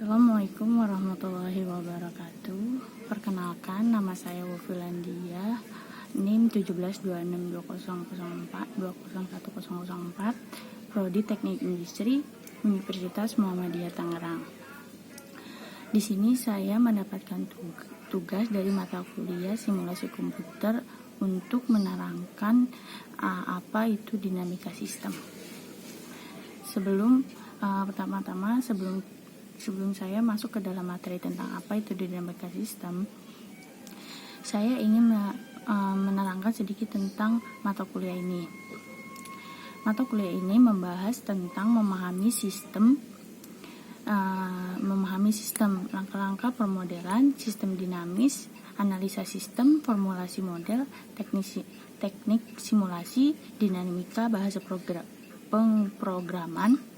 Assalamualaikum warahmatullahi wabarakatuh. Perkenalkan, nama saya Wofilandia, NIM 1726200420104, Prodi Teknik Industri, Universitas Muhammadiyah Tangerang. Di sini saya mendapatkan tugas dari mata kuliah simulasi komputer untuk menerangkan apa itu dinamika sistem. Sebelum saya masuk ke dalam materi tentang apa itu dinamika sistem, saya ingin menerangkan sedikit tentang mata kuliah ini. Mata kuliah ini membahas tentang memahami sistem, langkah-langkah permodelan, sistem dinamis, analisa sistem, formulasi model, teknik simulasi, dinamika, bahasa pemrograman,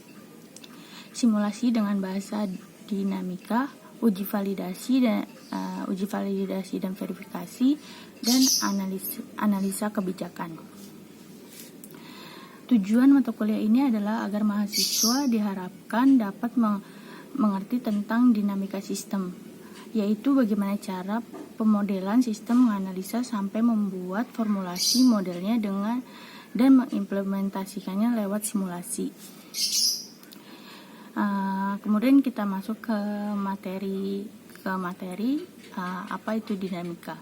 simulasi dengan bahasa dinamika, uji validasi dan verifikasi, dan analisa kebijakan. Tujuan mata kuliah ini adalah agar mahasiswa diharapkan dapat mengerti tentang dinamika sistem, yaitu bagaimana cara pemodelan sistem menganalisa sampai membuat formulasi modelnya dan mengimplementasikannya lewat simulasi. Kemudian kita masuk ke materi apa itu dinamika.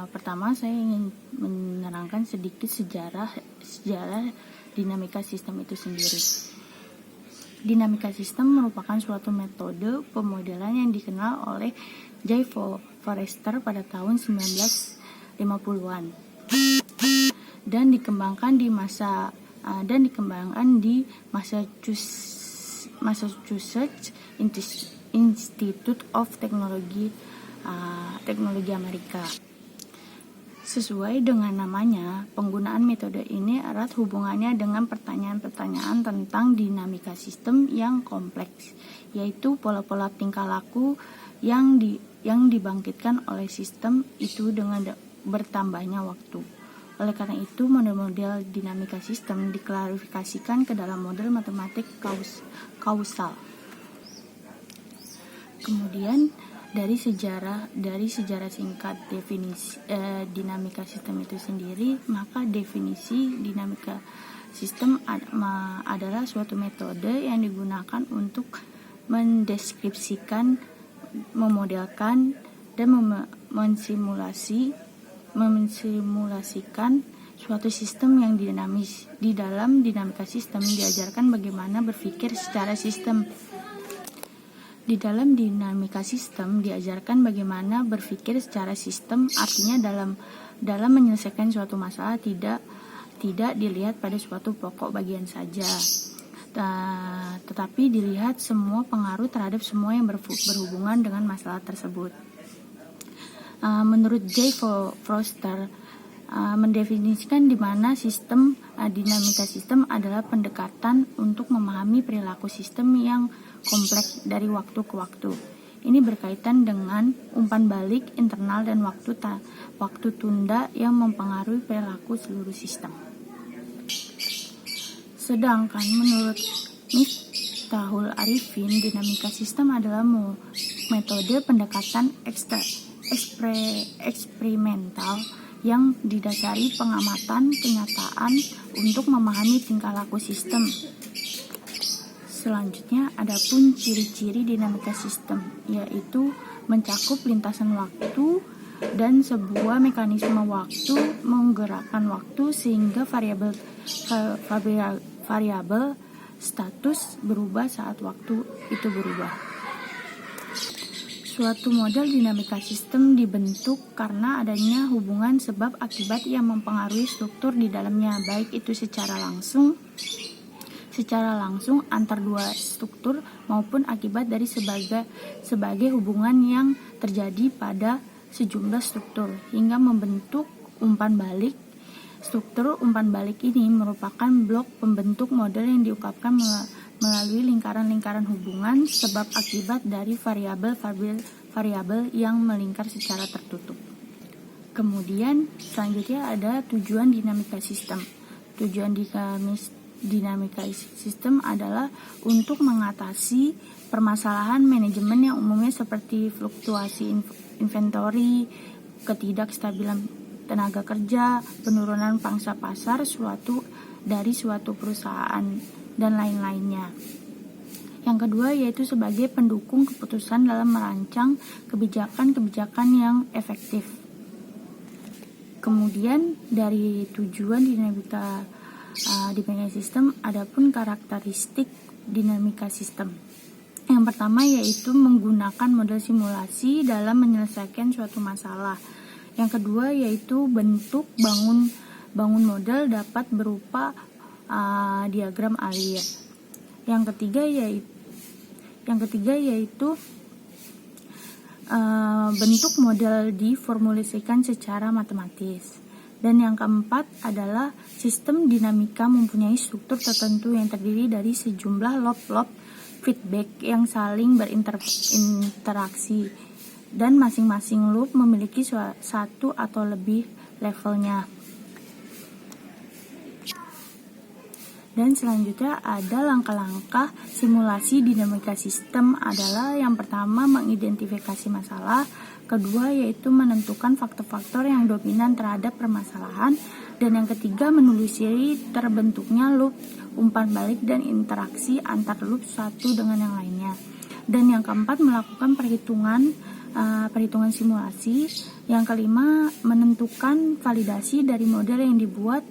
Pertama saya ingin menerangkan sedikit sejarah dinamika sistem itu sendiri. Dinamika sistem merupakan suatu metode pemodelan yang dikenal oleh J. Forrester pada tahun 1950-an dan dikembangkan di Massachusetts Institute of Technology Amerika. Sesuai dengan namanya, penggunaan metode ini erat hubungannya dengan pertanyaan-pertanyaan tentang dinamika sistem yang kompleks, yaitu pola-pola tingkah laku yang dibangkitkan oleh sistem itu dengan bertambahnya waktu. Oleh karena itu, model-model dinamika sistem diklarifikasikan ke dalam model matematik kausal. Kemudian dari sejarah singkat definisi dinamika sistem itu sendiri, maka definisi dinamika sistem adalah suatu metode yang digunakan untuk mendeskripsikan, memodelkan, dan memsimulasikan suatu sistem yang dinamis. Di dalam dinamika sistem diajarkan bagaimana berpikir secara sistem. Artinya dalam menyelesaikan suatu masalah tidak dilihat pada suatu pokok bagian saja, tetapi dilihat semua pengaruh terhadap semua yang berhubungan dengan masalah tersebut. Menurut J. Forrester, mendefinisikan di mana dinamika sistem adalah pendekatan untuk memahami perilaku sistem yang kompleks dari waktu ke waktu. Ini berkaitan dengan umpan balik internal dan waktu tunda yang mempengaruhi perilaku seluruh sistem. Sedangkan menurut Miftahul Arifin, dinamika sistem adalah metode pendekatan eksperimental yang didasari pengamatan kenyataan untuk memahami tingkah laku sistem. Selanjutnya, adapun ciri-ciri dinamika sistem, yaitu mencakup lintasan waktu dan sebuah mekanisme waktu menggerakkan waktu sehingga variabel status berubah saat waktu itu berubah. Suatu model dinamika sistem dibentuk karena adanya hubungan sebab akibat yang mempengaruhi struktur di dalamnya, baik itu secara langsung antar dua struktur maupun akibat dari sebagai hubungan yang terjadi pada sejumlah struktur hingga membentuk umpan balik. Struktur umpan balik ini merupakan blok pembentuk model yang diungkapkan melalui lingkaran-lingkaran hubungan sebab akibat dari variabel yang melingkar secara tertutup. Kemudian selanjutnya ada tujuan dinamika sistem. Tujuan dinamika sistem adalah untuk mengatasi permasalahan manajemen yang umumnya seperti fluktuasi inventory, ketidakstabilan tenaga kerja, penurunan pangsa pasar dari suatu perusahaan, dan lain-lainnya. Yang kedua yaitu sebagai pendukung keputusan dalam merancang kebijakan-kebijakan yang efektif. Kemudian dari tujuan dinamika sistem, adapun karakteristik dinamika sistem. Yang pertama yaitu menggunakan model simulasi dalam menyelesaikan suatu masalah. Yang kedua yaitu bentuk bangun model dapat berupa diagram alir. Yang ketiga yaitu bentuk model diformulasikan secara matematis. Dan yang keempat adalah sistem dinamika mempunyai struktur tertentu yang terdiri dari sejumlah loop feedback yang saling berinteraksi, dan masing-masing loop memiliki satu atau lebih levelnya. Dan selanjutnya ada langkah-langkah simulasi dinamika sistem adalah yang pertama mengidentifikasi masalah, kedua yaitu menentukan faktor-faktor yang dominan terhadap permasalahan, dan yang ketiga menelusuri terbentuknya loop umpan balik dan interaksi antar loop satu dengan yang lainnya. Dan yang keempat melakukan perhitungan simulasi. Yang kelima menentukan validasi dari model yang dibuat.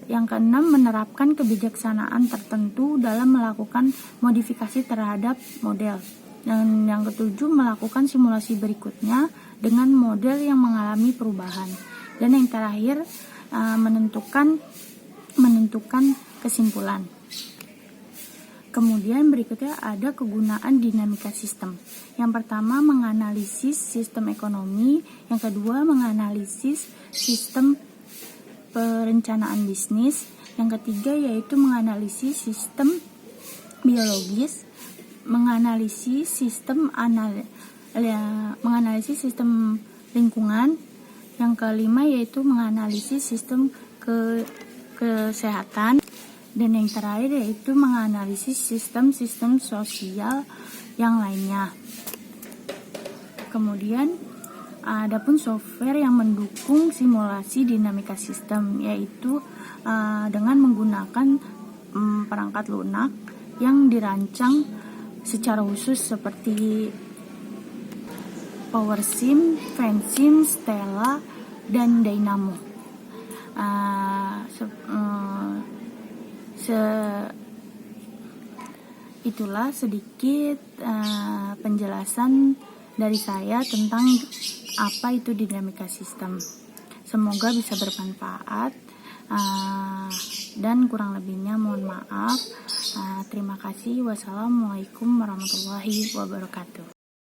Yang keenam menerapkan kebijaksanaan tertentu dalam melakukan modifikasi terhadap model. Dan yang ketujuh melakukan simulasi berikutnya dengan model yang mengalami perubahan. Dan yang terakhir menentukan kesimpulan. Kemudian berikutnya ada kegunaan dinamika sistem. Yang pertama menganalisis sistem ekonomi, yang kedua menganalisis sistem perencanaan bisnis, yang ketiga yaitu menganalisis sistem biologis, menganalisis sistem lingkungan, yang kelima yaitu menganalisis sistem kesehatan, dan yang terakhir yaitu menganalisis sistem-sistem sosial yang lainnya. Kemudian adapun software yang mendukung simulasi dinamika sistem yaitu dengan menggunakan perangkat lunak yang dirancang secara khusus seperti PowerSim, FanSim, Stella, dan Dynamo. Itulah sedikit penjelasan dari saya tentang apa itu dinamika sistem. Semoga bisa bermanfaat, dan kurang lebihnya mohon maaf. Terima kasih. Wassalamualaikum warahmatullahi wabarakatuh.